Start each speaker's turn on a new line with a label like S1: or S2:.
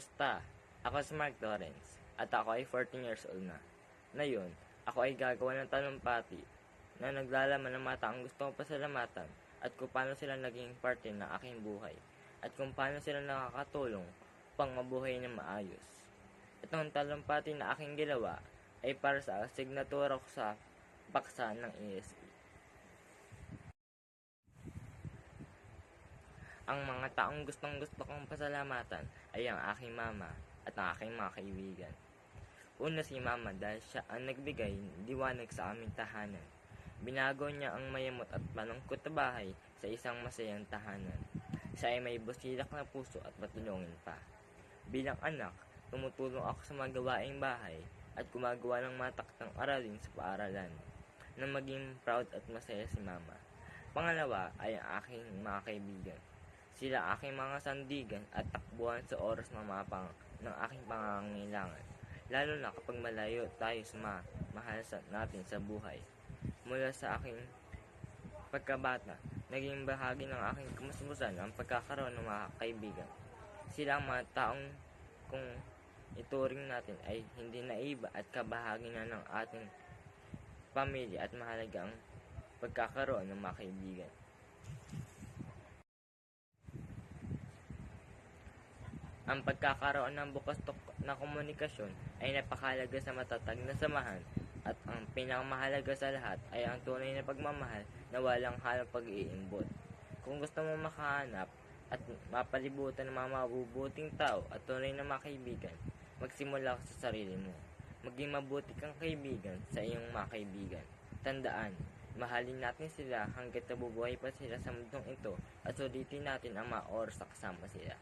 S1: Kamusta? Ako si Mark Lawrence at ako ay 14 years old na. Ngayon, ako ay gagawa ng talumpati na naglalaman ng mga taong gusto kong pasalamatan at kung paano sila naging parte ng aking buhay at kung paano sila nakakatulong upang mabuhay ng maayos. Itong talumpati na aking ginawa ay para sa asignatura ko sa paksa ng ESE. Ang mga taong gustong-gusto kong pasalamatan ay ang aking mama at ang aking mga kaibigan. Una si mama dahil siya ang nagbigay liwanag sa aming tahanan. Binago niya ang mayamot at malungkot na bahay sa isang masayang tahanan. Siya ay may busilak na puso at matulungin pa. Bilang anak, tumutulong ako sa mga gawaing bahay at gumagawa ng mataktang aralin sa paaralan na maging proud at masaya si mama. Pangalawa ay ang aking mga kaibigan. Sila aking mga sandigan at takbuhan sa oras ng ng aking pangangailangan, lalo na kapag malayo tayo sa mahal natin sa buhay. Mula sa aking pagkabata, naging bahagi ng aking kamusmusan ang pagkakaroon ng mga kaibigan. Sila ang mga taong kung ituring natin ay hindi naiba at kabahagi na ng ating pamilya at mahalaga ang pagkakaroon ng mga kaibigan. Ang pagkakaroon ng bukas na komunikasyon ay napakahalaga sa matatag na samahan at ang pinakamahalaga sa lahat ay ang tunay na pagmamahal na walang halong pag-iimbot. Kung gusto mong makahanap at mapalibutan ng mga mabubuting tao at tunay na mga kaibigan, magsimula ka sa sarili mo. Maging mabuti kang kaibigan sa iyong mga kaibigan. Tandaan, mahalin natin sila hanggat nabubuhay pa sila sa mundong ito at sulitin natin ang mga oras na kasama sila.